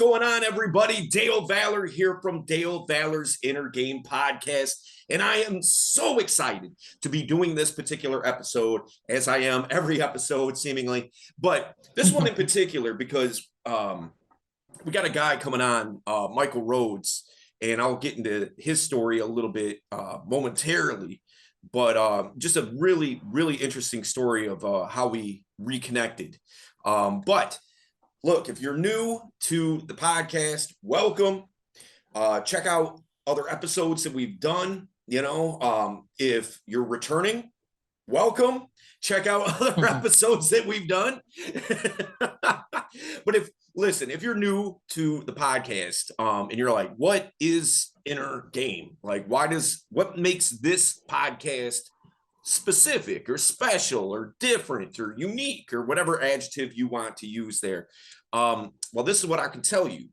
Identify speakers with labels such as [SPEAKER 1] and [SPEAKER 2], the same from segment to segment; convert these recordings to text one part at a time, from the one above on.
[SPEAKER 1] going on, everybody? Dale Valor here from Dale Valor's Inner Game Podcast. And I am so excited to be doing this particular episode, as I am every episode, seemingly. But this one in particular, because we got a guy coming on, Michael Rhodes, and I'll get into his story a little bit momentarily. But just a really, really interesting story of how we reconnected. But look, if you're new to the podcast, welcome. Check out other episodes that we've done. If you're returning, welcome. Check out other episodes that we've done. But if you're new to the podcast, and you're like, what is Inner Game? Like, what makes this podcast specific or special or different or unique or whatever adjective you want to use there? Well, this is what I can tell you.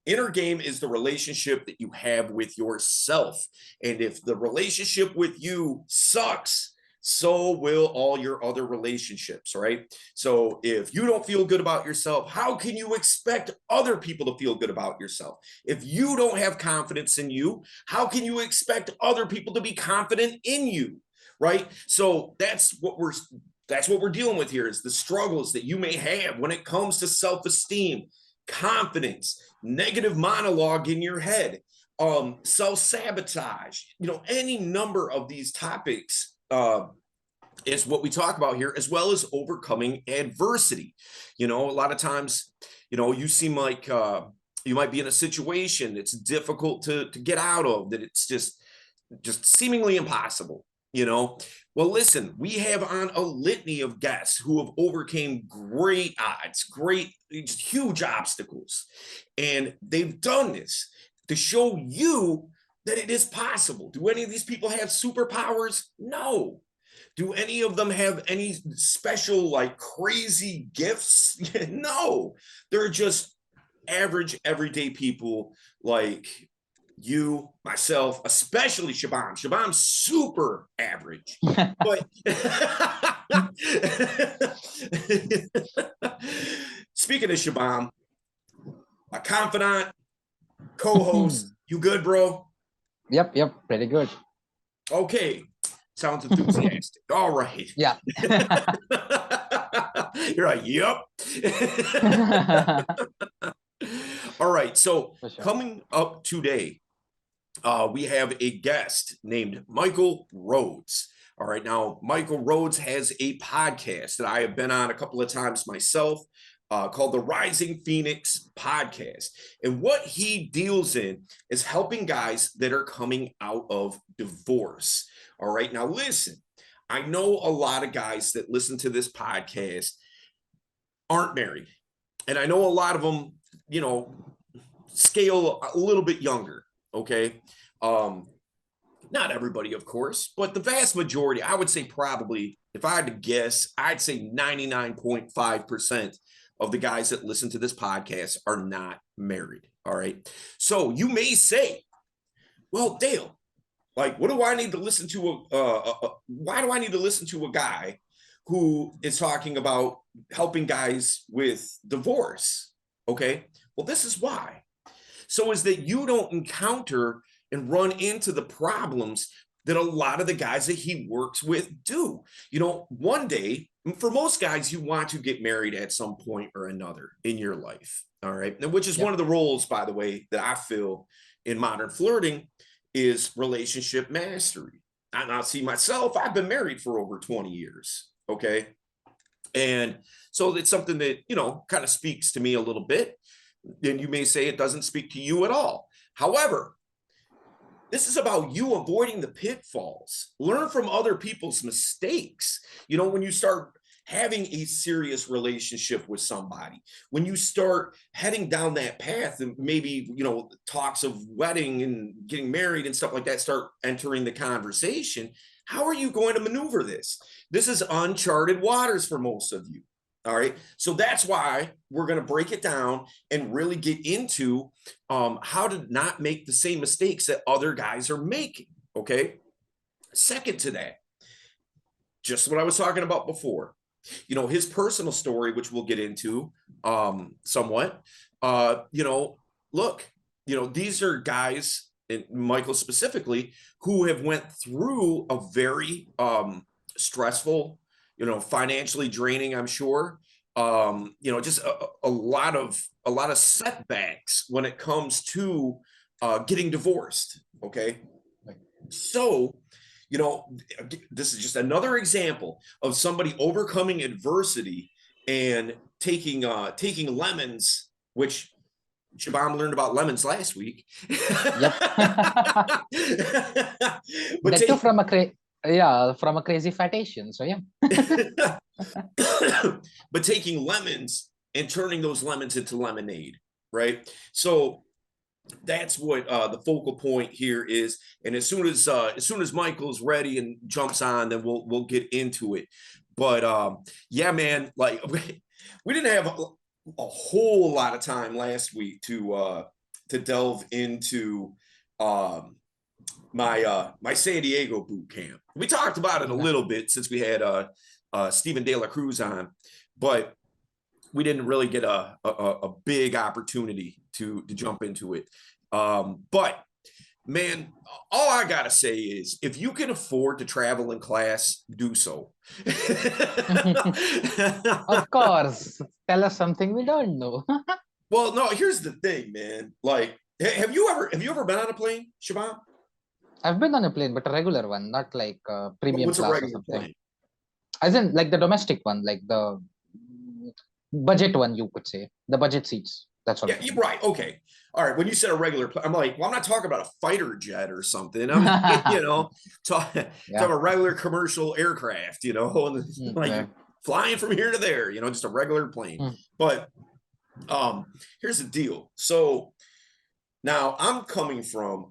[SPEAKER 1] Inner game is the relationship that you have with yourself. And if the relationship with you sucks, so will all your other relationships, right? So if you don't feel good about yourself, how can you expect other people to feel good about yourself? If you don't have confidence in you, how can you expect other people to be confident in you, right? So that's what we're dealing with here, is the struggles that you may have when it comes to self-esteem, confidence, negative monologue in your head, self-sabotage, any number of these topics is what we talk about here, as well as overcoming adversity. A lot of times, you seem like you might be in a situation that's difficult to get out of, that it's just seemingly impossible. Well, listen, we have on a litany of guests who have overcame great odds, just huge obstacles. And they've done this to show you that it is possible. Do any of these people have superpowers? No. Do any of them have any special, crazy gifts? No. They're just average, everyday people like you, myself, especially Shabam. Shabam's super average. But speaking of Shabam, a confidant, co-host, you good, bro?
[SPEAKER 2] Yep, pretty good.
[SPEAKER 1] Okay, sounds enthusiastic. All right.
[SPEAKER 2] Yeah.
[SPEAKER 1] You're like, yep. All right, so coming up today, we have a guest named Michael Rhodes. All right, now Michael Rhodes has a podcast that I have been on a couple of times myself, called the Rising Phoenix Podcast. And what he deals in is helping guys that are coming out of divorce. All right, now listen, I know a lot of guys that listen to this podcast aren't married. And I know a lot of them, scale a little bit younger. Okay. Not everybody, of course, but the vast majority, I would say probably, if I had to guess, I'd say 99.5% of the guys that listen to this podcast are not married. All right. So you may say, well, Dale, what do I need to listen to? Why do I need to listen to a guy who is talking about helping guys with divorce? Okay. Well, this is why. So is that you don't encounter and run into the problems that a lot of the guys that he works with do. One day, for most guys, you want to get married at some point or another in your life. All right. And which is one of the roles, by the way, that I feel in modern flirting is relationship mastery. I see myself, I've been married for over 20 years. Okay. And so it's something that, kind of speaks to me a little bit. And you may say it doesn't speak to you at all. However, this is about you avoiding the pitfalls. Learn from other people's mistakes. When you start having a serious relationship with somebody, when you start heading down that path, and maybe, talks of wedding and getting married and stuff like that start entering the conversation, how are you going to maneuver this? This is uncharted waters for most of you. All right. So that's why we're going to break it down and really get into how to not make the same mistakes that other guys are making. Okay. Second to that, just what I was talking about before, his personal story, which we'll get into somewhat, Look, these are guys, and Michael specifically, who have went through a very stressful, financially draining, I'm sure. Just a lot of setbacks when it comes to getting divorced. Okay. So, this is just another example of somebody overcoming adversity and taking lemons, which Shabam learned about lemons last week.
[SPEAKER 2] Yep.
[SPEAKER 1] But
[SPEAKER 2] That too from a crazy fat Asian. So yeah.
[SPEAKER 1] but taking lemons and turning those lemons into lemonade, right? So that's what the focal point here is. And as soon as Michael's ready and jumps on, then we'll get into it. But yeah, man, like we didn't have a whole lot of time last week to delve into my San Diego boot camp. We talked about it a little bit since we had Stephen De La Cruz on, but we didn't really get a big opportunity to jump into it. But man, all I gotta say is if you can afford to travel in class, do so.
[SPEAKER 2] Of course. Tell us something we don't know.
[SPEAKER 1] Well, no, here's the thing, man. Like, have you ever been on a plane, Shabam?
[SPEAKER 2] I've been on a plane, but a regular one, not like premium
[SPEAKER 1] What's a
[SPEAKER 2] class or
[SPEAKER 1] regular
[SPEAKER 2] something.
[SPEAKER 1] plane?
[SPEAKER 2] As in like the domestic one, like the budget one, you could say. The budget seats. That's what.
[SPEAKER 1] Yeah, you're right. Okay. All right. When you said a regular plane, I'm like, well, I'm not talking about a fighter jet or something. I'm, talking a regular commercial aircraft, and like flying from here to there, just a regular plane. But here's the deal. So now I'm coming from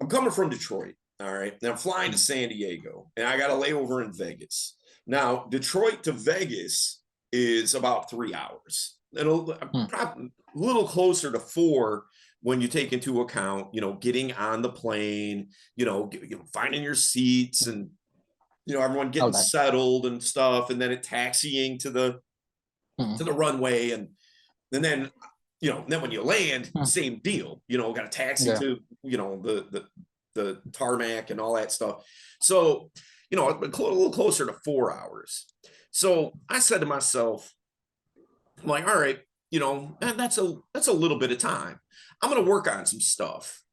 [SPEAKER 1] Detroit. All right. Now I'm flying to San Diego and I got a layover in Vegas. Now, Detroit to Vegas is about 3 hours. It'll probably a little closer to 4 when you take into account, getting on the plane, finding your seats and, everyone getting settled and stuff. And then it taxiing to the runway. And then, then when you land, same deal, got a taxi to, the tarmac and all that stuff. So, a little closer to 4 hours. So I said to myself, I'm like, all right, that's a little bit of time. I'm going to work on some stuff,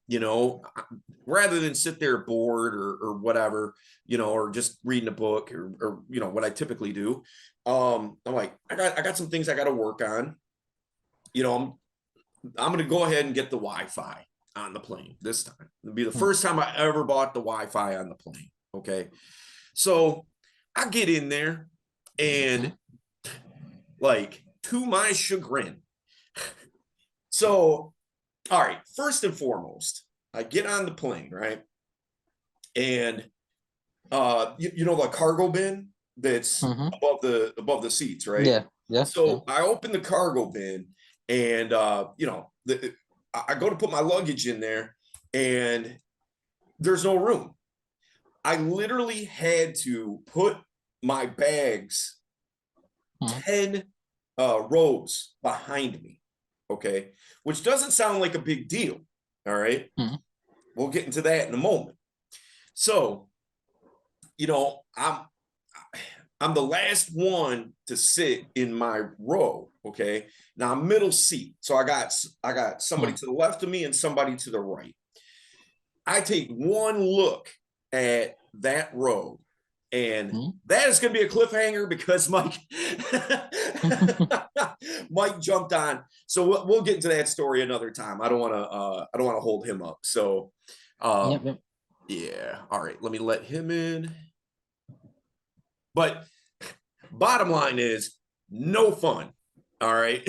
[SPEAKER 1] rather than sit there bored or whatever, or just reading a book or what I typically do. I'm like, I got some things I got to work on. I'm going to go ahead and get the Wi-Fi on the plane this time. It'll be the first time I ever bought the Wi-Fi on the plane. Okay. So I get in there and like to my chagrin. So, all right, first and foremost, I get on the plane, right? And the cargo bin that's above the seats, right?
[SPEAKER 2] Yeah. Yeah.
[SPEAKER 1] So I open the cargo bin and I go to put my luggage in there and there's no room. I literally had to put my bags 10 rows behind me, okay? Which doesn't sound like a big deal, all right? We'll get into that in a moment. So, I'm the last one to sit in my row, okay? Now I'm middle seat. So I got somebody to the left of me and somebody to the right. I take one look at that row and that is going to be a cliffhanger because Mike jumped on. So we'll get into that story another time. I don't want to hold him up. So yeah. All right. Let me let him in. But bottom line is no fun. All right.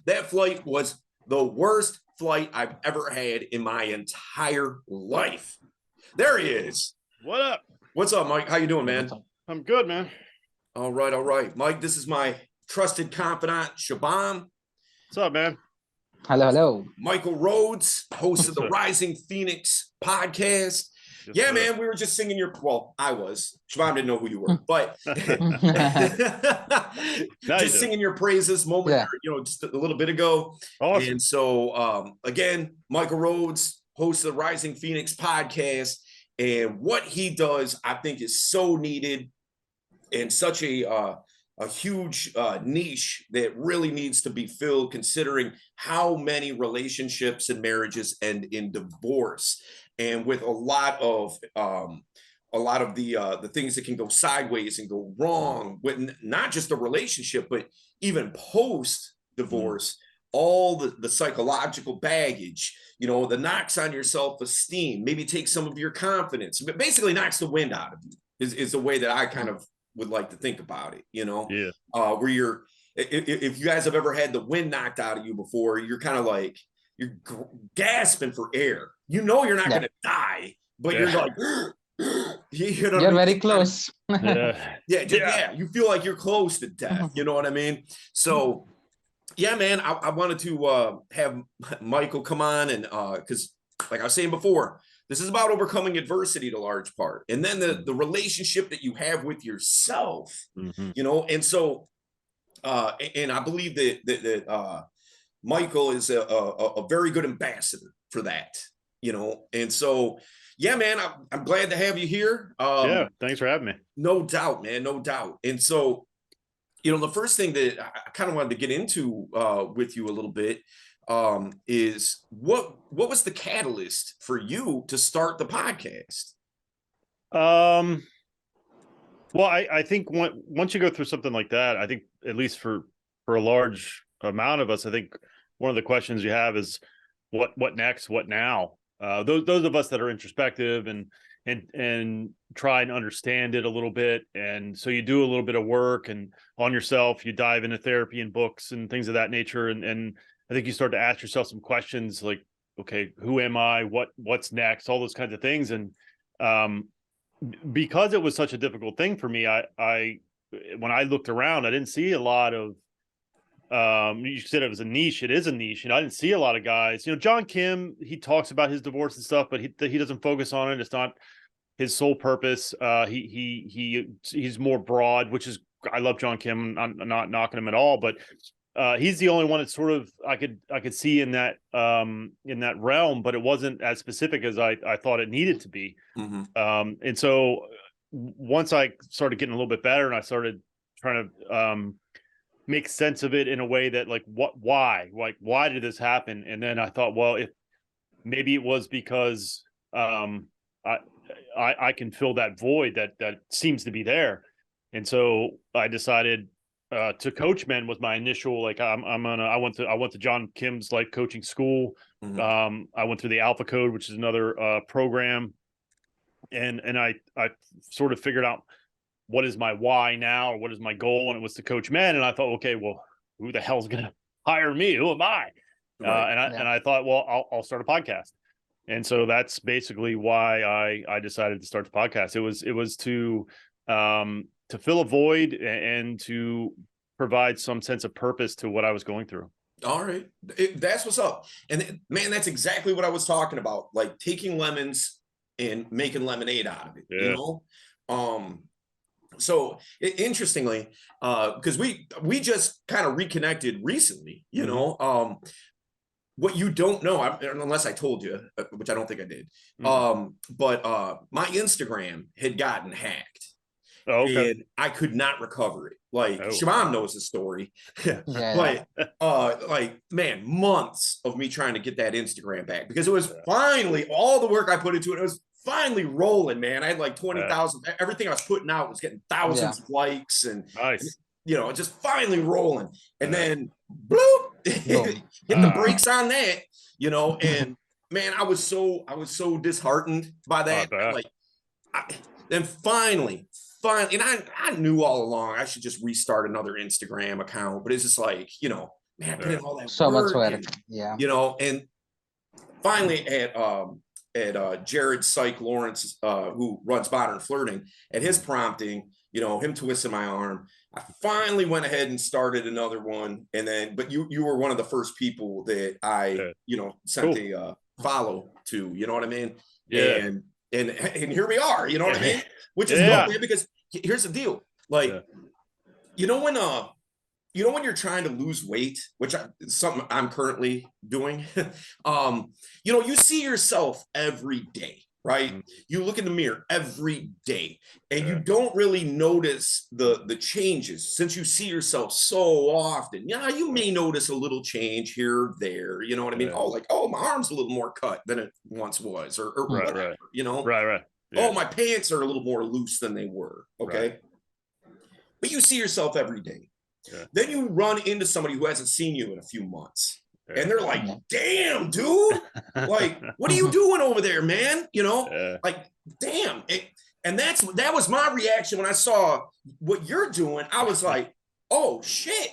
[SPEAKER 1] that flight was the worst flight I've ever had in my entire life. There he is.
[SPEAKER 3] What up?
[SPEAKER 1] What's up, Mike? How you doing, man?
[SPEAKER 3] I'm good, man.
[SPEAKER 1] All right. Mike, this is my trusted confidant, Shabam.
[SPEAKER 3] What's up, man?
[SPEAKER 2] Hello.
[SPEAKER 1] Michael Rhodes, host of the Rising Phoenix podcast. Yeah, man, we were just singing your. Well, I was. Siobhan didn't know who you were, but just singing your praises moment, just a little bit ago.
[SPEAKER 3] Awesome.
[SPEAKER 1] And so, again, Michael Rhodes, host of the Rising Phoenix podcast, and what he does, I think, is so needed and such a huge niche that really needs to be filled, considering how many relationships and marriages end in divorce, and with a lot of the things that can go sideways and go wrong with not just a relationship, but even post divorce. All the psychological baggage, the knocks on your self-esteem, maybe take some of your confidence, but basically knocks the wind out of you is the way that I kind of would like to think about it, where if you guys have ever had the wind knocked out of you before, you're kind of like, you're gasping for air. You're not going to die, but you're like,
[SPEAKER 2] you're very close.
[SPEAKER 1] You feel like you're close to death. You know what I mean? So, yeah, man, I wanted to have Michael come on, and because like I was saying before, this is about overcoming adversity to large part. And then the relationship that you have with yourself, and so, and I believe that Michael is a very good ambassador for that, and so, yeah, man, I'm glad to have you here.
[SPEAKER 3] Thanks for having me.
[SPEAKER 1] No doubt, man, no doubt. And so, the first thing that I kind of wanted to get into with you a little bit is what was the catalyst for you to start the podcast?
[SPEAKER 3] Well, I think once you go through something like that, I think at least for a large amount of us, I think one of the questions you have is what next, what now? Those of us that are introspective and try and understand it a little bit, and so you do a little bit of work and on yourself, you dive into therapy and books and things of that nature, and I think you start to ask yourself some questions like, okay, who am I? What's next? All those kinds of things. And because it was such a difficult thing for me, I when I looked around, I didn't see a lot of you said it was a niche. It is a niche. I didn't see a lot of guys. John Kim, he talks about his divorce and stuff, but he doesn't focus on it. It's not his sole purpose. He's more broad, which is, I love John Kim. I'm not knocking him at all, but he's the only one that sort of I could see in that realm, but it wasn't as specific as I thought it needed to be. And so once I started getting a little bit better and I started trying to make sense of it in a way that why did this happen? And then I thought, well, if maybe it was because I can fill that void that seems to be there. And so I decided to coach men was my initial, I went to John Kim's life coaching school. I went through the Alpha Code, which is another program. And I sort of figured out what is my why now, or what is my goal? And it was to coach men. And I thought, okay, well, who the hell's going to hire me? Who am I? Right. And I thought, well, I'll start a podcast. And so that's basically why I decided to start the podcast. It was to fill a void and to provide some sense of purpose to what I was going through.
[SPEAKER 1] All right. That's what's up. And man, that's exactly what I was talking about. Like taking lemons and making lemonade out of it, So interestingly, because we just kind of reconnected recently, what you don't know, unless I told you, which I don't think I did, but my Instagram had gotten hacked. Oh, okay. And I could not recover it. Siobhan knows the story, but man, months of me trying to get that Instagram back, because it was finally, all the work I put into it, it was finally rolling, man. I had like 20,000. Everything I was putting out was getting thousands of likes, and nice. Just finally rolling. And then bloop, hit the brakes on that, and man, I was so disheartened by that. Then finally, and I knew all along I should just restart another Instagram account, but it's just like, man, put in all that
[SPEAKER 2] so
[SPEAKER 1] work,
[SPEAKER 2] much work,
[SPEAKER 1] and, and finally at Jared Syke Lawrence, who runs Modern Flirting, at his prompting, him twisting my arm, I finally went ahead and started another one. And then, but you were one of the first people that I, sent a follow to, you know what I mean? Yeah. And and here we are, you know what I mean? Which is
[SPEAKER 3] Yeah.
[SPEAKER 1] dope, man, because here's the deal. Like, you know, when you're trying to lose weight, which is something I'm currently doing, you know, you see yourself every day, right? You look in the mirror every day, and you don't really notice the changes since you see yourself so often. Yeah, you may notice a little change here or there, you know what I mean? Oh, like, oh, my arm's a little more cut than it once was, or whatever, you know?
[SPEAKER 3] Right. Yeah.
[SPEAKER 1] Oh, my pants are a little more loose than they were, okay? But you see yourself every day.
[SPEAKER 3] Yeah.
[SPEAKER 1] Then you run into somebody who hasn't seen you in a few months, and they're like, damn, dude, like, what are you doing over there, man? You know, like, damn. And that was my reaction when I saw what you're doing. I was like, oh shit.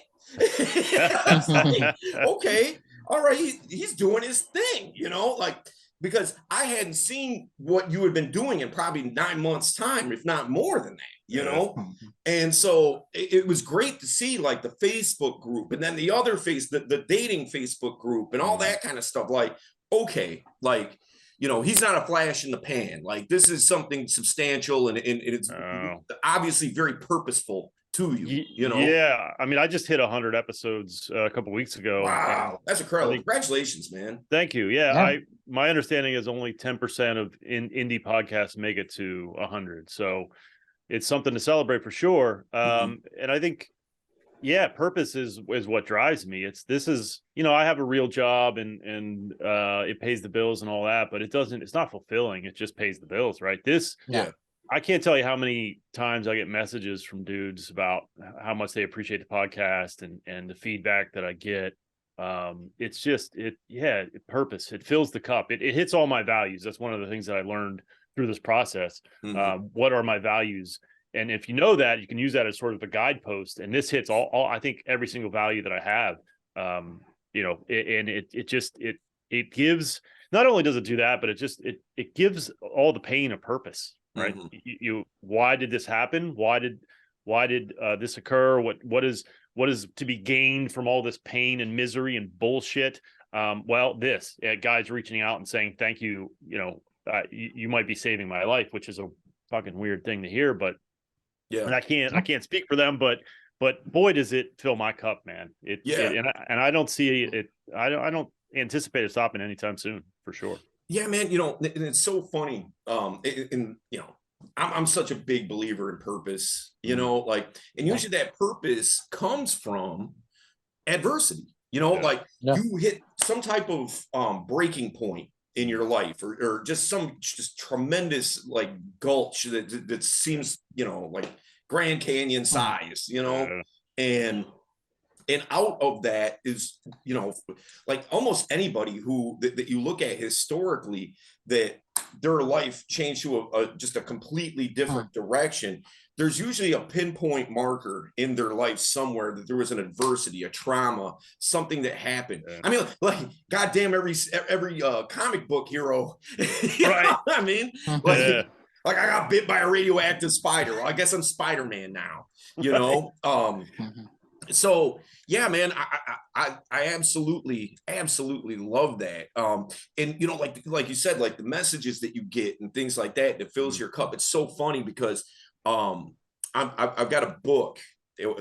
[SPEAKER 1] Like, okay, all right, he's doing his thing, you know, like, because I hadn't seen what you had been doing in probably 9 months' time, if not more than that, you know? And so it was great to see, like, the Facebook group, and then the other the dating Facebook group, and all that kind of stuff. Like, okay, like, you know, he's not a flash in the pan. Like, this is something substantial, and it's obviously very purposeful to you, you know?
[SPEAKER 3] Yeah, I mean, I just hit 100 episodes a couple weeks ago.
[SPEAKER 1] Wow, that's incredible. Congratulations, man.
[SPEAKER 3] Thank you. Yeah. My understanding is only 10% of indie podcasts make it to 100. So it's something to celebrate for sure. And I think, purpose is what drives me. This is, you know, I have a real job and it pays the bills and all that, but it's not fulfilling. It just pays the bills, right? I can't tell you how many times I get messages from dudes about how much they appreciate the podcast and the feedback that I get. It's just, purpose. It fills the cup. It hits all my values. That's one of the things that I learned through this process. What are my values? And if you know that, you can use that as sort of a guidepost. And this hits all I think every single value that I have. You know, it gives, not only does it do that, but it gives all the pain a purpose. Right. Why did this happen? Why did this occur? What is to be gained from all this pain and misery and bullshit? This guys reaching out and saying, thank you. You know, you might be saving my life, which is a fucking weird thing to hear, but and I can't speak for them, but boy, does it fill my cup, man. And I don't see it. I don't anticipate it stopping anytime soon, for sure.
[SPEAKER 1] Yeah, man, you know, and it's so funny. You know, I'm such a big believer in purpose, you know, like, and usually that purpose comes from adversity, you know, like you hit some type of breaking point in your life, or just tremendous, like, gulch that seems, you know, like Grand Canyon size, you know, and out of that is, you know, like, almost anybody who that you look at historically, that their life changed to just a completely different direction. There's usually a pinpoint marker in their life somewhere that there was an adversity, a trauma, something that happened. I mean, like, goddamn, every comic book hero, you know what I mean? Like I got bit by a radioactive spider. Well, I guess I'm Spider-Man now, you know? So yeah, man, I absolutely love that. And you know, like you said, like the messages that you get and things like that fills your cup. It's so funny because I've got a book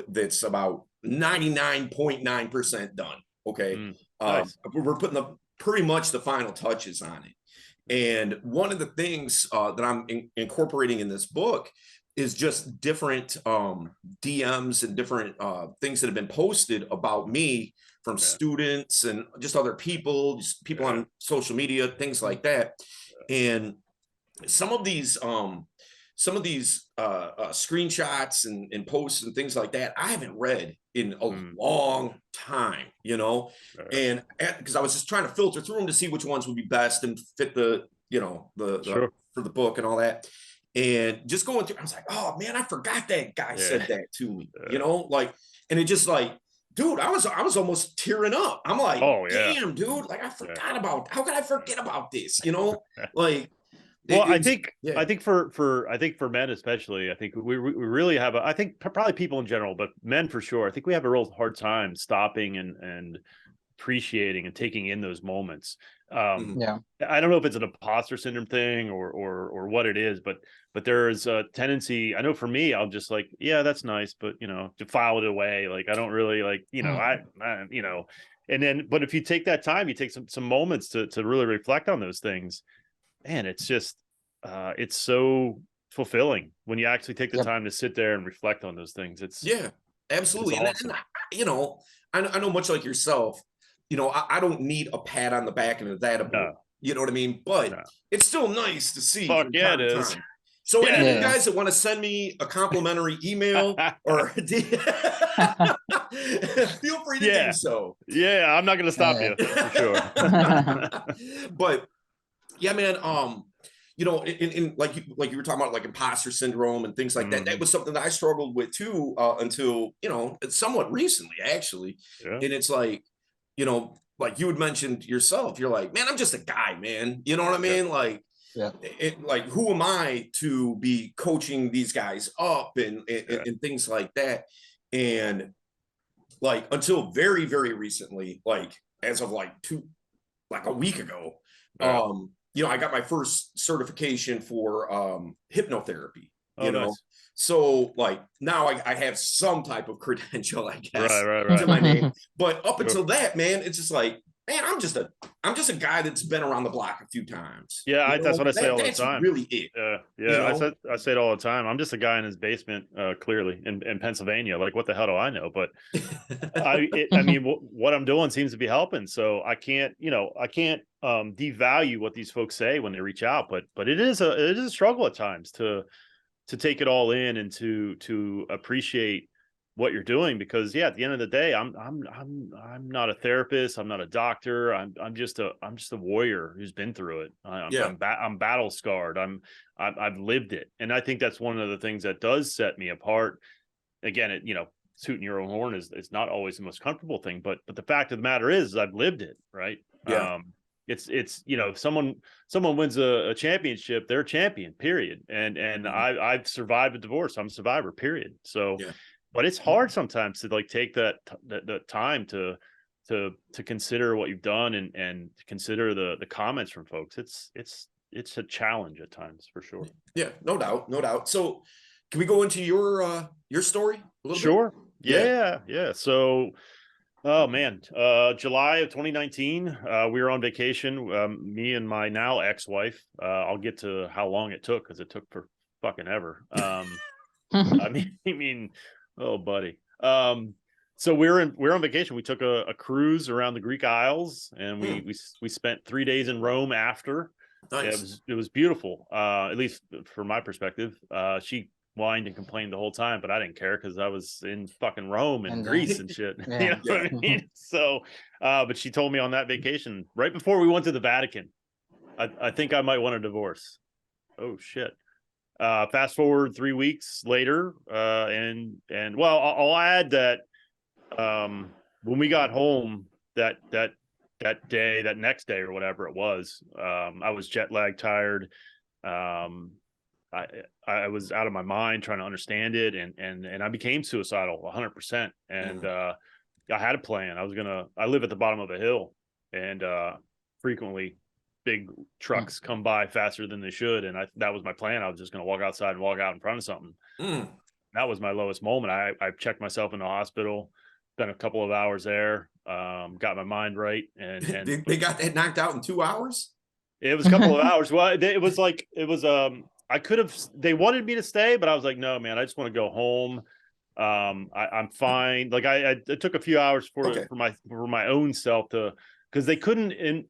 [SPEAKER 1] that's about 99.9% done. Okay. Nice. We're putting pretty much the final touches on it. And one of the things that I'm incorporating in this book is just different DMs and different things that have been posted about me from students and just other people, on social media, things like that. And some of these screenshots and posts and things like that, I haven't read in a long time, you know, and because I was just trying to filter through them to see which ones would be best and fit the, you know, for the book and all that. And just going through, I was like, oh man, I forgot that guy said that to me, you know, like, and it just like, dude, I was almost tearing up. I'm like, damn, dude, like I forgot about, how could I forget about this? You know, like,
[SPEAKER 3] well, I think for men especially, I think we really have I think probably people in general, but men for sure, I think we have a real hard time stopping and appreciating and taking in those moments.
[SPEAKER 2] Yeah.
[SPEAKER 3] I don't know if it's an imposter syndrome thing or what it is, but there's a tendency. I know for me, I'll just like, yeah, that's nice, but to file it away. Like I don't really like, and then, but if you take that time, you take some moments to really reflect on those things, man, it's just it's so fulfilling when you actually take the
[SPEAKER 2] Yep.
[SPEAKER 3] time to sit there and reflect on those things. It's
[SPEAKER 1] Absolutely.
[SPEAKER 3] it's awesome.
[SPEAKER 1] And I know much like yourself, I don't need a pat on the back and a that about.
[SPEAKER 3] No,
[SPEAKER 1] You know what I mean? But
[SPEAKER 3] no.
[SPEAKER 1] it's still nice to see
[SPEAKER 3] Fuck
[SPEAKER 1] from
[SPEAKER 3] yeah,
[SPEAKER 1] time
[SPEAKER 3] it
[SPEAKER 1] to
[SPEAKER 3] is.
[SPEAKER 1] time. So any of
[SPEAKER 3] Yeah.
[SPEAKER 1] you guys that want to send me a complimentary email or feel free to do so.
[SPEAKER 3] Yeah, I'm not going to stop you for sure.
[SPEAKER 1] But yeah, man, in like you were talking about like imposter syndrome and things like that. That was something that I struggled with too until somewhat recently, actually.
[SPEAKER 3] Yeah.
[SPEAKER 1] And it's like, like you had mentioned yourself, you're like, man, I'm just a guy, man. You know what I mean? Like, like who am I to be coaching these guys up and things like that? And like until very, very recently, like as of like a week ago, I got my first certification for hypnotherapy,
[SPEAKER 3] Nice.
[SPEAKER 1] So like now I have some type of credential, I guess,
[SPEAKER 3] right.
[SPEAKER 1] to my name. But up until that, man, it's just like, man, I'm just a guy that's been around the block a few times.
[SPEAKER 3] Yeah, that's what I say all the time.
[SPEAKER 1] That's really it.
[SPEAKER 3] I say it all the time. I'm just a guy in his basement, clearly in Pennsylvania. Like, what the hell do I know? But I mean, what I'm doing seems to be helping. So I can't devalue what these folks say when they reach out. But it is a struggle at times to take it all in and to appreciate what you're doing, because at the end of the day, I'm not a therapist, I'm not a doctor, I'm just a warrior who's been through it. I'm battle scarred. I've lived it, and I think that's one of the things that does set me apart. Again, tooting your own horn is not always the most comfortable thing, but the fact of the matter is I've lived it, right? It's someone wins a championship, they're a champion, period. And I've survived a divorce, I'm a survivor, period. So but it's hard sometimes to like take that time to consider what you've done and consider the comments from folks. It's a challenge at times, for sure.
[SPEAKER 1] Yeah, no doubt. So can we go into your story a little
[SPEAKER 3] bit?
[SPEAKER 1] Yeah.
[SPEAKER 3] So July of 2019, we were on vacation, me and my now ex-wife. I'll get to how long it took, because it took for fucking ever. I mean, oh buddy. So we're on vacation. We took a cruise around the Greek Isles, and we spent 3 days in Rome after.
[SPEAKER 1] Nice.
[SPEAKER 3] It was beautiful, at least from my perspective. She whined and complained the whole time, but I didn't care because I was in fucking Rome and Greece and shit. You know what I mean? So, but she told me on that vacation, right before we went to the Vatican, I think I might want a divorce. Oh shit. Fast forward 3 weeks later, and well, I'll add that when we got home that day, that next day or whatever it was, I was jet lagged, tired. I was out of my mind trying to understand it, and I became suicidal 100%. And I had a plan. I live at the bottom of a hill, and frequently big trucks come by faster than they should, and that was my plan. I was just going to walk outside and walk out in front of something. That was my lowest moment. I checked myself in the hospital, spent a couple of hours there, got my mind right, and
[SPEAKER 1] they got that knocked out in 2 hours.
[SPEAKER 3] It was a couple of hours. Well, I could have, they wanted me to stay, but I was like, no, man, I just want to go home. I'm fine. Like I took a few hours for my own self because they couldn't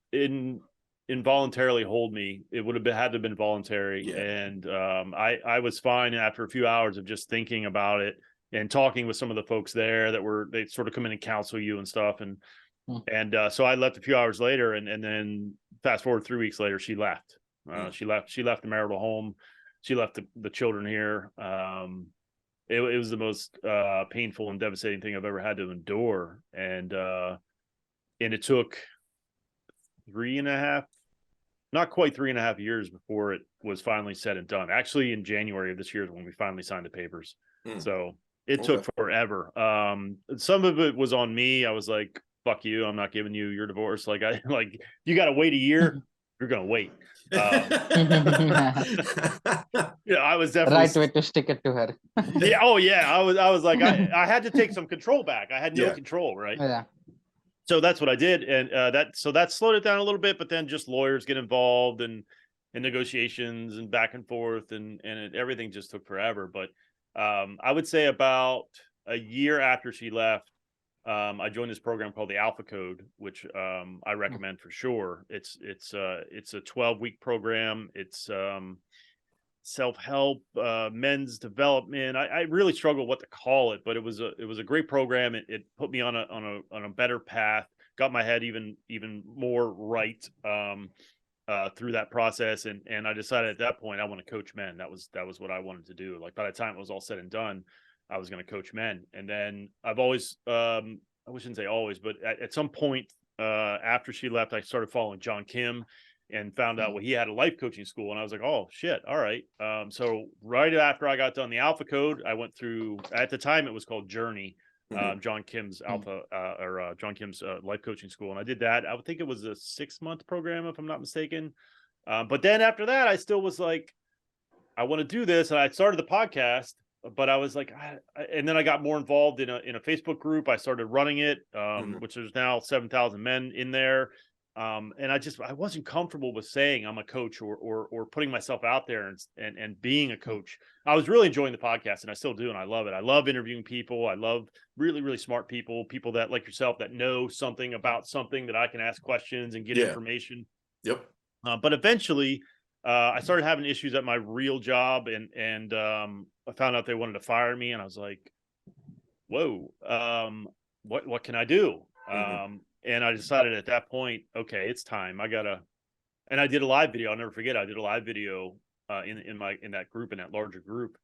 [SPEAKER 3] involuntarily hold me. It would have had to have been voluntary. And I was fine after a few hours of just thinking about it and talking with some of the folks there they sort of come in and counsel you and stuff. And so I left a few hours later, and then fast forward 3 weeks later, she left. She left the marital home. She left the children here. It was the most painful and devastating thing I've ever had to endure. And it took 3.5, not quite 3.5 years before it was finally said and done. Actually, in January of this year is when we finally signed the papers. So it took forever. Some of it was on me. I was like, fuck you, I'm not giving you your divorce. Like you got to wait a year, you're gonna wait. Yeah, I was definitely
[SPEAKER 2] Right way to stick it to her.
[SPEAKER 3] yeah. Oh yeah, I was like I had to take some control back. I had no control, right?
[SPEAKER 2] Yeah.
[SPEAKER 3] So that's what I did, and that slowed it down a little bit. But then just lawyers get involved and negotiations and back and forth, and everything just took forever. But I would say about a year after she left, I joined this program called the Alpha Code, which I recommend for sure. It's a 12-week program. It's self-help, men's development. I really struggle what to call it, but it was a great program. It put me on a better path, got my head even more right through that process. And I decided at that point I want to coach men. That was what I wanted to do. Like by the time it was all said and done, I was going to coach men. And then I've always, I shouldn't say always, but at some point after she left, I started following John Kim and found out he had a life coaching school. And I was like, oh shit. All right. So right after I got done the Alpha Code, I went through, at the time it was called Journey, John Kim's John Kim's life coaching school. And I did that. I would think it was a 6-month program, if I'm not mistaken. But then after that, I still was like, I want to do this. And I started the podcast, but I was like, and then I got more involved in a Facebook group. I started running it, which there's now 7,000 men in there. And I wasn't comfortable with saying I'm a coach or putting myself out there and being a coach. I was really enjoying the podcast, and I still do. And I love it. I love interviewing people. I love really, really smart people that like yourself, that know something about something that I can ask questions and get information.
[SPEAKER 1] Yep.
[SPEAKER 3] But eventually I started having issues at my real job, and I found out they wanted to fire me, and I was like, whoa, what can I do? And I decided at that point, okay, it's time. And I did a live video. I'll never forget. I did a live video in that group, in that larger group.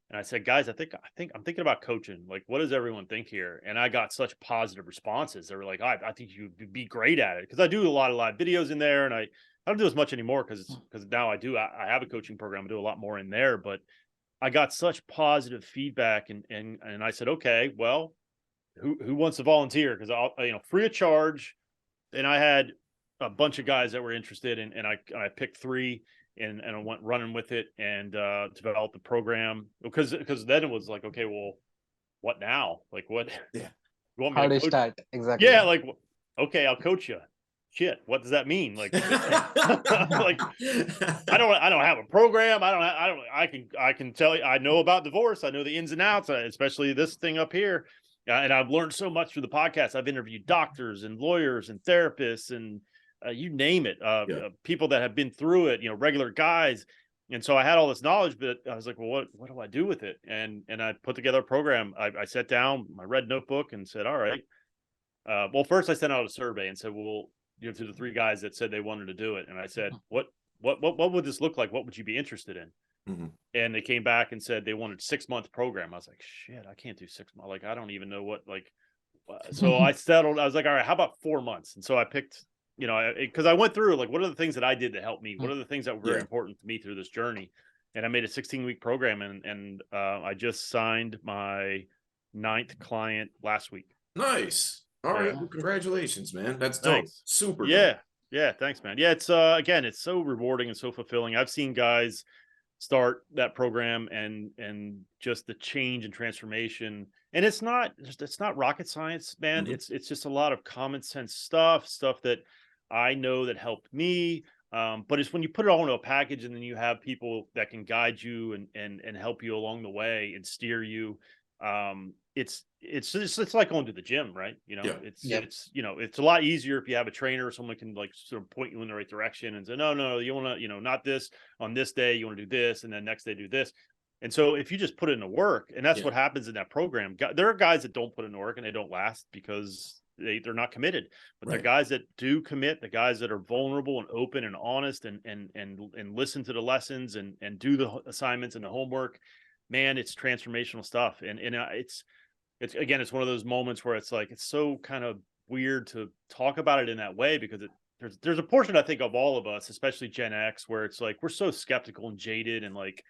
[SPEAKER 3] And I said, guys, I'm thinking about coaching. Like, what does everyone think here? And I got such positive responses. They were like, I think you'd be great at it. Cause I do a lot of live videos in there, and I don't do as much anymore because now I have a coaching program. I do a lot more in there, but I got such positive feedback, and I said, okay, well, who wants to volunteer? Because I'll, free of charge. And I had a bunch of guys that were interested, and I picked 3 and I went running with it and developed the program, because then it was like, okay, well, what now? Like, what?
[SPEAKER 1] Yeah.
[SPEAKER 3] You want me
[SPEAKER 2] How
[SPEAKER 3] to
[SPEAKER 2] do you
[SPEAKER 3] coach?
[SPEAKER 2] start? Exactly.
[SPEAKER 3] Yeah, like, okay, I'll coach you. Shit, what does that mean? Like, like I don't have a program. I can tell you, I know about divorce. I know the ins and outs, especially this thing up here. And I've learned so much through the podcast. I've interviewed doctors and lawyers and therapists and you name it, people that have been through it, regular guys. And so I had all this knowledge, but I was like, well, what do I do with it? And I put together a program. I sat down my red notebook and said, all right. Well, first I sent out a survey and said, well, to the 3 guys that said they wanted to do it. And I said, what would this look like? What would you be interested in? And they came back and said they wanted 6-month program. I was like, shit, I can't do 6 months. Like, I don't even know what, like, so I settled. I was like, all right, how about 4 months? And so I picked, because I went through, like, what are the things that I did to help me? What are the things that were very important to me through this journey? And I made a 16-week program, and I just signed my 9th client last week.
[SPEAKER 1] Nice. All right. Well, congratulations, man. That's dope.
[SPEAKER 3] Thanks.
[SPEAKER 1] Super dope.
[SPEAKER 3] Yeah. Thanks, man. Yeah. It's again, it's so rewarding and so fulfilling. I've seen guys start that program and just the change and transformation. And it's not rocket science, man. It's just a lot of common sense stuff that I know that helped me. But it's when you put it all into a package, and then you have people that can guide you and help you along the way and steer you. It's like going to the gym, right? It's a lot easier if you have a trainer, or someone can like sort of point you in the right direction and say, no, you want to, not this on this day, you want to do this, and then next day do this. And so if you just put it into work, and that's what happens in that program, there are guys that don't put it into work and they don't last because they're not committed. But the guys that do commit, the guys that are vulnerable and open and honest and listen to the lessons and do the assignments and the homework, man, it's transformational stuff. And it's again, it's one of those moments where it's like, it's so kind of weird to talk about it in that way, because there's a portion, I think, of all of us, especially Gen X, where it's like, we're so skeptical and jaded, and like,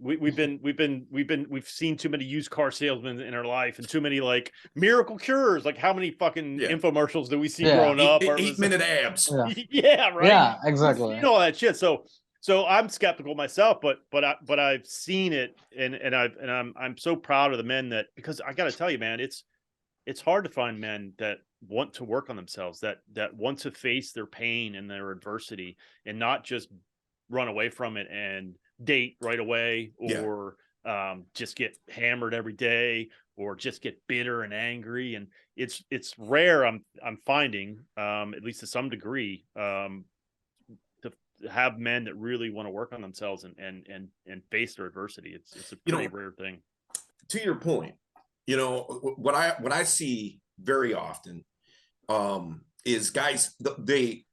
[SPEAKER 3] we've seen too many used car salesmen in our life, and too many like miracle cures. Like, how many fucking infomercials do we see growing up?
[SPEAKER 1] 8-minute abs.
[SPEAKER 3] Yeah, right.
[SPEAKER 2] Yeah, exactly.
[SPEAKER 3] You know all that shit. So I'm skeptical myself, but I've seen it, and I'm so proud of the men that, because I got to tell you, man, it's hard to find men that want to work on themselves, that want to face their pain and their adversity, and not just run away from it and date right away, or just get hammered every day, or just get bitter and angry. And it's rare. I'm finding, at least to some degree, to have men that really want to work on themselves and face their adversity. It's a pretty rare thing.
[SPEAKER 1] To your point, what I see very often is guys, they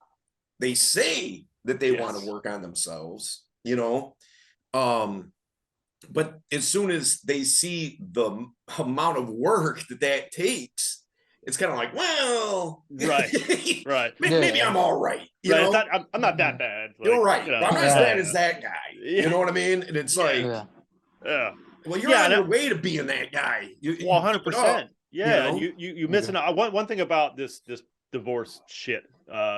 [SPEAKER 1] say that they want to work on themselves, but as soon as they see the amount of work that takes, it's kind of like, well,
[SPEAKER 3] right.
[SPEAKER 1] Maybe I'm all right.
[SPEAKER 3] I'm not that bad. Like,
[SPEAKER 1] you're right. I'm not as bad as that guy. You know what I mean? And it's like, well, you're on your way to being that guy.
[SPEAKER 3] 100%. Yeah, you missing out. One thing about this divorce shit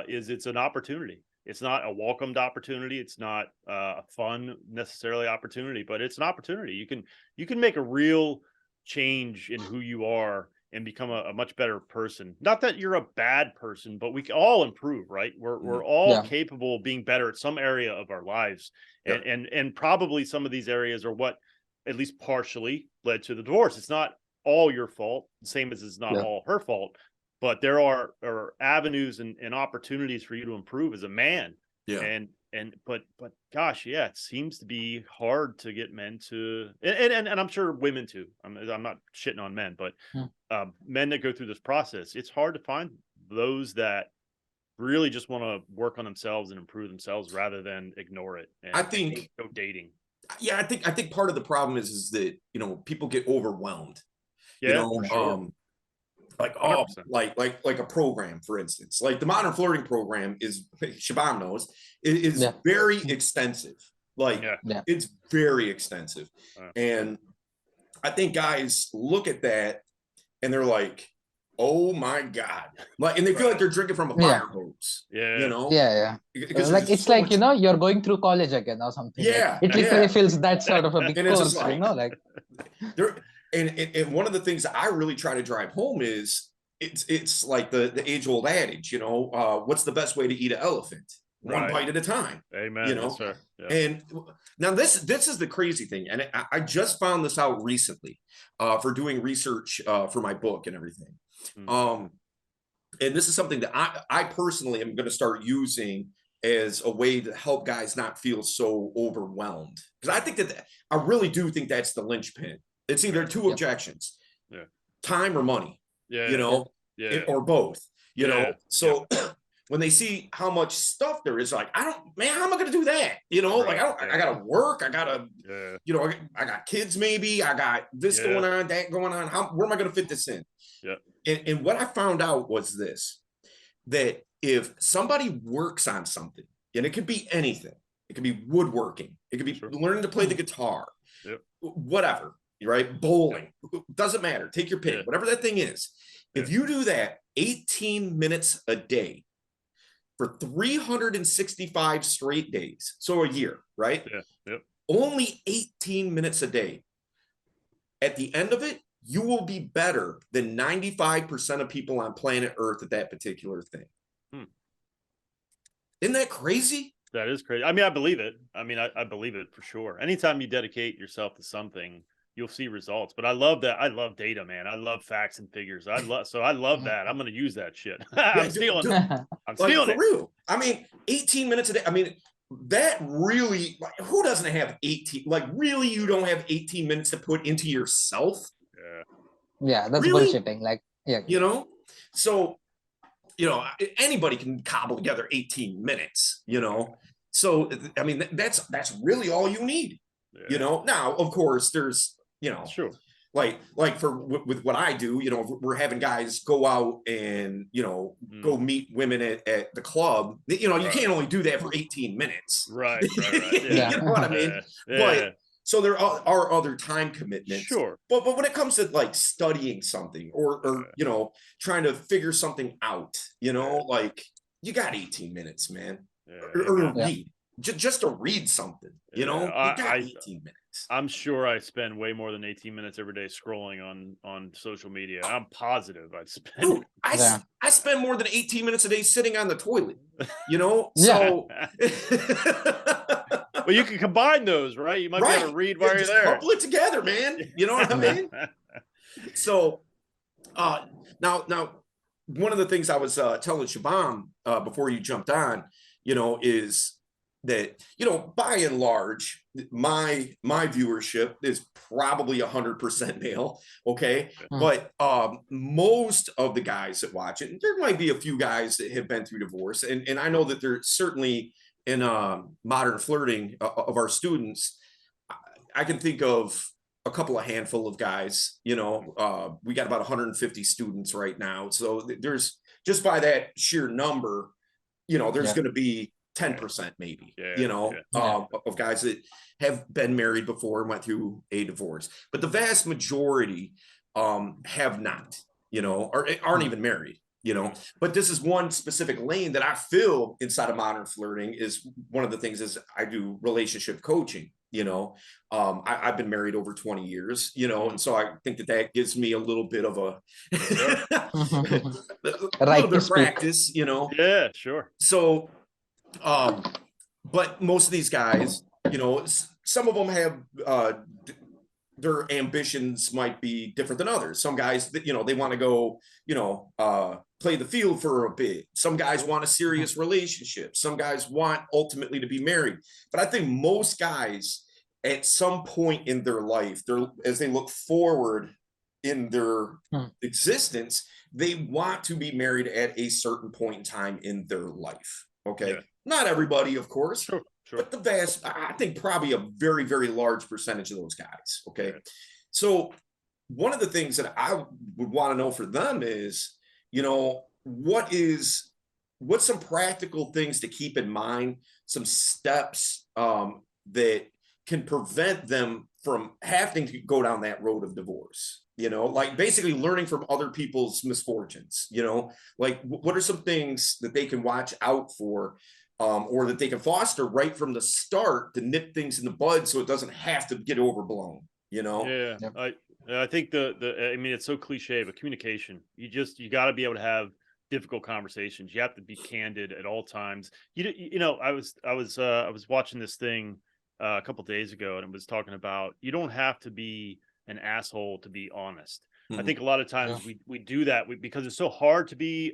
[SPEAKER 3] is it's an opportunity. It's not a welcomed opportunity. It's not a fun necessarily opportunity, but it's an opportunity. You can make a real change in who you are and become a much better person. Not that you're a bad person, but we can all improve, right? We're all capable of being better at some area of our lives, and probably some of these areas are what at least partially led to the divorce. It's not all your fault, same as it's not all her fault, but there are avenues and opportunities for you to improve as a man. But gosh, it seems to be hard to get men to, and I'm sure women too. I'm not shitting on men, but men that go through this process, it's hard to find those that really just want to work on themselves and improve themselves rather than ignore it. And
[SPEAKER 1] I think
[SPEAKER 3] go dating.
[SPEAKER 1] Yeah, I think part of the problem is that people get overwhelmed.
[SPEAKER 3] For sure.
[SPEAKER 1] Like like a program, for instance, like the Modern Flirting program is, Shabam knows, it is very extensive. Like it's very extensive, and I think guys look at that and they're like, oh my God, like, and they feel like they're drinking from a fire hose.
[SPEAKER 2] Like it's like you're going through college again or something. It literally feels that sort of a big course, like
[SPEAKER 1] there. And one of the things I really try to drive home is it's like the age-old adage, what's the best way to eat an elephant? One bite at a time.
[SPEAKER 3] Amen. Yes, sir.
[SPEAKER 1] And now this is the crazy thing, and I just found this out recently for doing research for my book and everything. And this is something that I personally am going to start using as a way to help guys not feel so overwhelmed, because I really do think that's the linchpin. It's either two objections, time or money, or both, So when they see how much stuff there is, like, how am I going to do that? Like, I got to work. I got to, I got kids, maybe I got this going on, that going on. Where am I going to fit this in? And what I found out was this, that if somebody works on something, and it could be anything, it could be woodworking, it could be learning to play the guitar, whatever, right? Bowling, doesn't matter. Take your pick, whatever that thing is. If you do that 18 minutes a day for 365 straight days, so a year, right? Only 18 minutes a day. At the end of it, you will be better than 95% of people on planet Earth at that particular thing. Isn't that crazy?
[SPEAKER 3] That is crazy. I mean, I believe it. I believe it for sure. Anytime you dedicate yourself to something, you'll see results. But I love that. I love data, man. I love facts and figures. I love that. I'm going to use that shit. I'm stealing it. I'm stealing it.
[SPEAKER 1] For real. 18 minutes a day. That really, who doesn't have 18? Like, really, you don't have 18 minutes to put into yourself?
[SPEAKER 2] That's bullshitting. Like,
[SPEAKER 1] So, anybody can cobble together 18 minutes, So, that's really all you need, Now, of course, there's,
[SPEAKER 3] sure.
[SPEAKER 1] Like with what I do, we're having guys go out and, go meet women at the club. You can't only do that for 18 minutes.
[SPEAKER 3] Right.
[SPEAKER 1] You know what I mean? But So there are other time commitments.
[SPEAKER 3] Sure.
[SPEAKER 1] But when it comes to like studying something or you know, trying to figure something out, you know, like you got 18 minutes, man. Or read. Just to read something, you know, you got 18 minutes.
[SPEAKER 3] I'm sure I spend way more than 18 minutes every day scrolling on social media. I'm positive I'd spend.
[SPEAKER 1] Dude, I spend more than 18 minutes a day sitting on the toilet, you know? So
[SPEAKER 3] well, you can combine those, right? You might be able to read while you're there.
[SPEAKER 1] Couple it together, man. You know what I mean? So now one of the things I was telling Shabam before you jumped on, you know, is that, you know, by and large, my viewership is probably 100% male. Okay. But most of the guys that watch it, there might be a few guys that have been through divorce. And I know that there's certainly in modern flirting of our students, I can think of a couple of handful of guys, you know, we got about 150 students right now. So there's just by that sheer number, you know, there's going to be 10% maybe, you know, of guys that have been married before and went through a divorce. But the vast majority have not, you know, or aren't even married, you know. But this is one specific lane that I feel inside of modern flirting is one of the things is I do relationship coaching, you know. I've been married over 20 years, you know, and so I think that gives me a little bit of a, a little bit of practice, you know.
[SPEAKER 3] Yeah, sure.
[SPEAKER 1] So but most of these guys, you know, some of them have their ambitions might be different than others. Some guys that, you know, they want to go, you know, play the field for a bit. Some guys want a serious relationship. Some guys want ultimately to be married. But I think most guys at some point in their life, as they look forward in their existence, they want to be married at a certain point in time in their life. Okay. Not everybody, of course,
[SPEAKER 3] sure.
[SPEAKER 1] But the vast, I think probably a very, very large percentage of those guys. Okay. So one of the things that I would want to know for them is, you know, what's some practical things to keep in mind, some steps that can prevent them from having to go down that road of divorce, you know, like basically learning from other people's misfortunes, you know, like what are some things that they can watch out for or that they can foster right from the start to nip things in the bud so it doesn't have to get overblown, you know?
[SPEAKER 3] Yeah. I think I mean, it's so cliche, but communication, you got to be able to have difficult conversations. You have to be candid at all times. You know, I was watching this thing a couple of days ago, and it was talking about you don't have to be an asshole to be honest. I think a lot of times we do that because it's so hard to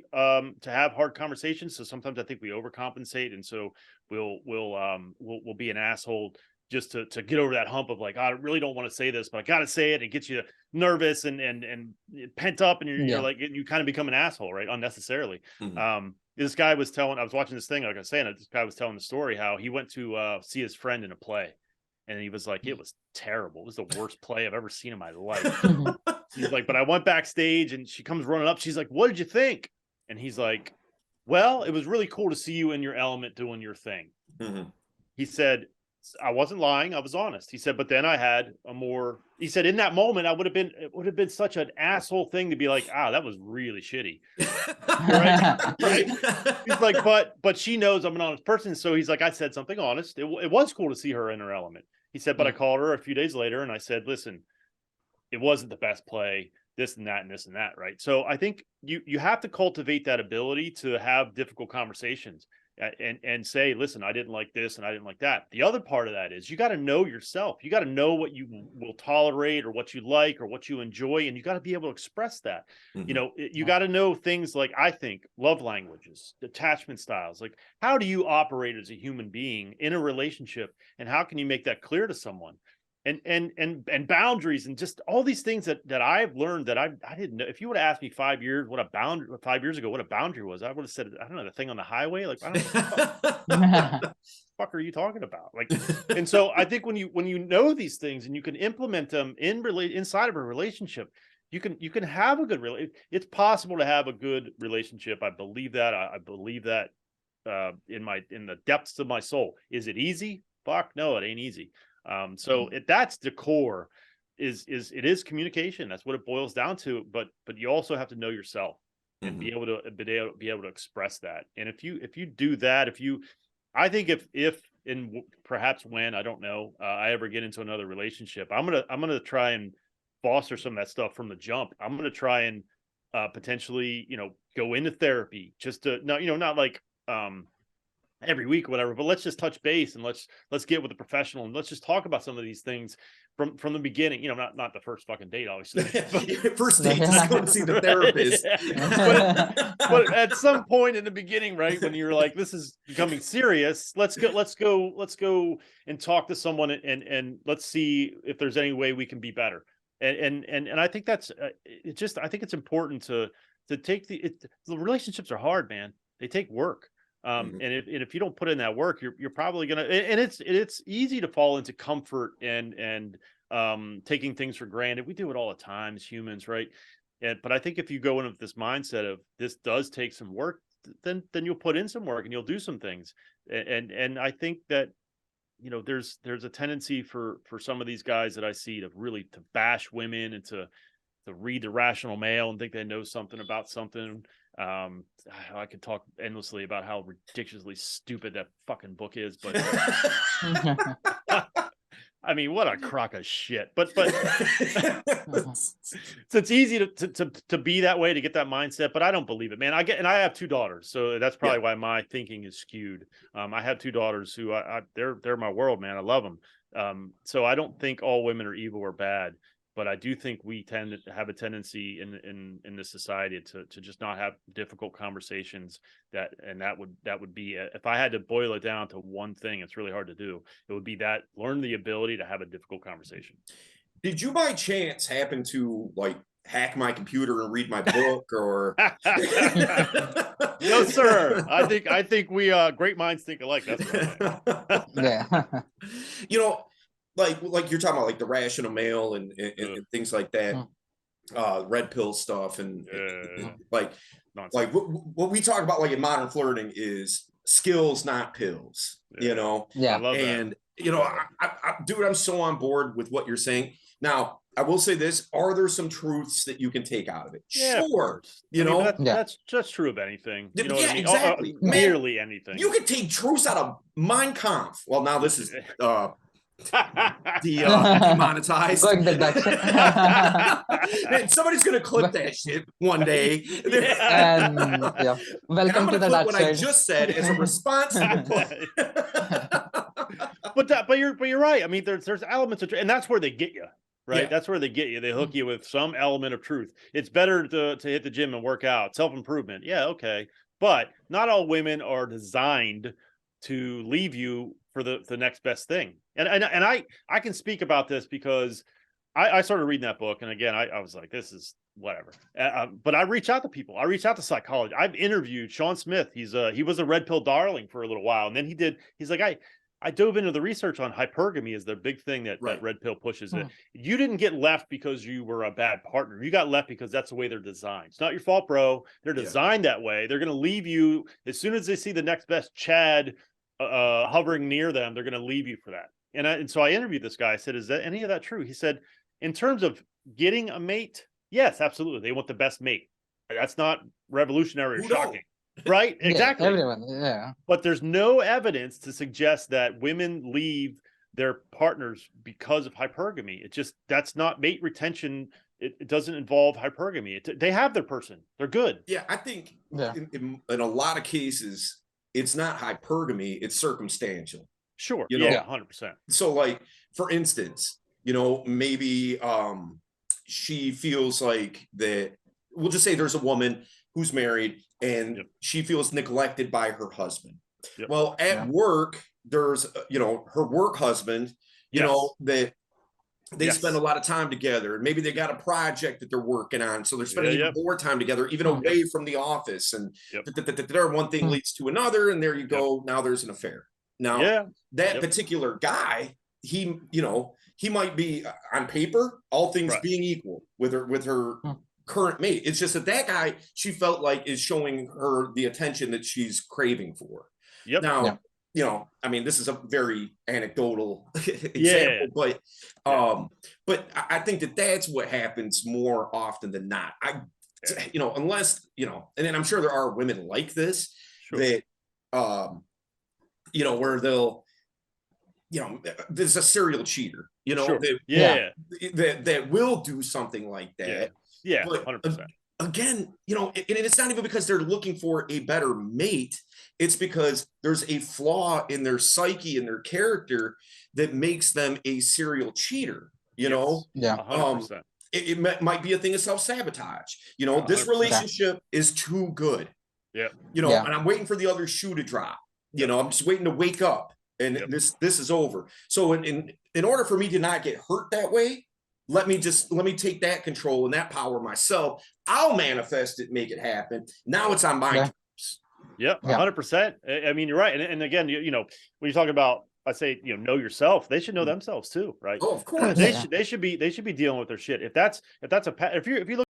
[SPEAKER 3] have hard conversations. So sometimes I think we overcompensate, and so we'll be an asshole just to get over that hump of like, I really don't want to say this, but I got to say it. It gets you nervous and pent up, and you're like, you kind of become an asshole, right? Unnecessarily. This guy was I was watching this thing, like I was saying, this guy was telling the story how he went to see his friend in a play. And he was like, it was terrible. It was the worst play I've ever seen in my life. He's like, but I went backstage and she comes running up. She's like, what did you think? And he's like, well, it was really cool to see you in your element doing your thing. He said, I wasn't lying. I was honest. He said, but then I had he said, in that moment, it would have been such an asshole thing to be like, that was really shitty. Right? He's like, but she knows I'm an honest person. So he's like, I said something honest. It was cool to see her in her element. He said, but I called her a few days later and I said, listen, it wasn't the best play, this and that, and this and that. Right. So I think you have to cultivate that ability to have difficult conversations and say, listen, I didn't like this and I didn't like that. The other part of that is you got to know yourself. You got to know what you will tolerate or what you like or what you enjoy. And you got to be able to express that. You know, you got to know things like, I think, love languages, attachment styles. Like, how do you operate as a human being in a relationship? And how can you make that clear to someone? And boundaries and just all these things that I've learned that I didn't know. If you would have asked me 5 years what a boundary 5 years ago, what a boundary was, I would have said, I don't know, the thing on the highway. Like, I don't know what the fuck are you talking about? Like, and so I think when you know these things and you can implement them inside of a relationship, you can have a good relationship. It's possible to have a good relationship. I believe that. I believe that in the depths of my soul. Is it easy? Fuck no, it ain't easy. So that's the core. Is it is communication. That's what it boils down to. But you also have to know yourself and be able to express that. And if you do that, I think if and perhaps when, I don't know, I ever get into another relationship, I'm gonna try and foster some of that stuff from the jump. I'm gonna try and potentially, go into therapy, just to not like every week or whatever, but let's just touch base and let's get with a professional and let's just talk about some of these things from the beginning. Not the first fucking date, obviously.
[SPEAKER 1] First date, just go and see the therapist.
[SPEAKER 3] but at some point in the beginning, right, when you're like, this is becoming serious, let's go and talk to someone and let's see if there's any way we can be better. And I think that's I think it's important to take the relationships are hard, man. They take work. And if you don't put in that work, you're probably gonna, and it's easy to fall into comfort and taking things for granted. We do it all the time as humans, right? But I think if you go in with this mindset of this does take some work, then you'll put in some work and you'll do some things. And I think that there's a tendency for some of these guys that I see to bash women and to read the rational male and think they know something about something. I could talk endlessly about how ridiculously stupid that fucking book is, but I mean, what a crock of shit. But so it's easy to be that way, to get that mindset, but I don't believe it, man. I have 2 daughters, so that's probably why my thinking is skewed. I have 2 daughters who they're my world, man. I love them. So I don't think all women are evil or bad. But I do think we tend to have a tendency in this society to just not have difficult conversations. That would be, if I had to boil it down to one thing, it's really hard to do. It would be that learn the ability to have a difficult conversation.
[SPEAKER 1] Did you by chance happen to like hack my computer and read my book, or?
[SPEAKER 3] No, sir. I think we great minds think alike. That's right.
[SPEAKER 2] Yeah.
[SPEAKER 1] Like you're talking about like the rational male and things like that, red pill stuff, and like what we talk about like in modern flirting is skills, not pills.
[SPEAKER 3] Yeah.
[SPEAKER 2] Yeah.
[SPEAKER 3] I love
[SPEAKER 1] and
[SPEAKER 3] that.
[SPEAKER 1] Dude, I'm so on board with what you're saying. Now, I will say this: are there some truths that you can take out of it?
[SPEAKER 3] Yeah,
[SPEAKER 1] sure.
[SPEAKER 3] That's just true of anything. You know what I mean?
[SPEAKER 1] Exactly.
[SPEAKER 3] Nearly anything.
[SPEAKER 1] You can take truths out of Mein Kampf. Well, now this is demonetized. Man, somebody's gonna clip that shit one day.
[SPEAKER 2] And welcome to the dark
[SPEAKER 1] what
[SPEAKER 2] side.
[SPEAKER 1] I just said as a response to the
[SPEAKER 3] book. But you're right. I mean, there's elements of truth, and that's where they get you, right? Yeah. That's where they get you. They hook you with some element of truth. It's better to hit the gym and work out, self-improvement. Yeah, okay. But not all women are designed to leave you for the next best thing. And I can speak about this because I started reading that book, and again, I was like, this is whatever. But I reach out to people. I reach out to psychology. I've interviewed Sean Smith. He was a red pill darling for a little while, and then he's like, I dove into the research on hypergamy is the big thing that red pill pushes. It. You didn't get left because you were a bad partner. You got left because that's the way they're designed. It's not your fault, bro. They're designed that way. They're going to leave you as soon as they see the next best Chad hovering near them. They're going to leave you for that. And so I interviewed this guy. I said, is that any of that true? He said, in terms of getting a mate, yes, absolutely. They want the best mate. That's not revolutionary or shocking. Right? Exactly.
[SPEAKER 2] Everyone, yeah.
[SPEAKER 3] But there's no evidence to suggest that women leave their partners because of hypergamy. That's not mate retention. It doesn't involve hypergamy. They have their person. They're good.
[SPEAKER 1] Yeah, I think in a lot of cases, it's not hypergamy. It's circumstantial.
[SPEAKER 3] Sure. 100%.
[SPEAKER 1] So like, for instance, maybe she feels like that. We'll just say there's a woman who's married and she feels neglected by her husband. Well, at work, there's, her work husband, that they spend a lot of time together. Maybe they got a project that they're working on. So they're spending even more time together, even away from the office. And one thing leads to another. And there you go. Now there's an affair. Now, that particular guy, he might be on paper, all things being equal with her current mate. It's just that guy, she felt like, is showing her the attention that she's craving for. Now, I mean, this is a very anecdotal example, but I think that's what happens more often than not. Unless, and then I'm sure there are women like this that, where they'll, there's a serial cheater, that will do something like that.
[SPEAKER 3] Yeah,
[SPEAKER 1] but
[SPEAKER 3] 100%.
[SPEAKER 1] Again, and it's not even because they're looking for a better mate. It's because there's a flaw in their psyche and their character that makes them a serial cheater.
[SPEAKER 2] Yeah.
[SPEAKER 3] 100%.
[SPEAKER 1] It might be a thing of self-sabotage. This relationship is too good. And I'm waiting for the other shoe to drop. I'm just waiting to wake up, and this is over. So in order for me to not get hurt that way, let me take that control and that power myself. I'll manifest it, make it happen. Now it's on my terms.
[SPEAKER 3] 100%. I mean, you're right. And again, when you talk about, I say, know yourself, they should know themselves too, right?
[SPEAKER 1] Oh, of course.
[SPEAKER 3] They should be dealing with their shit. If you look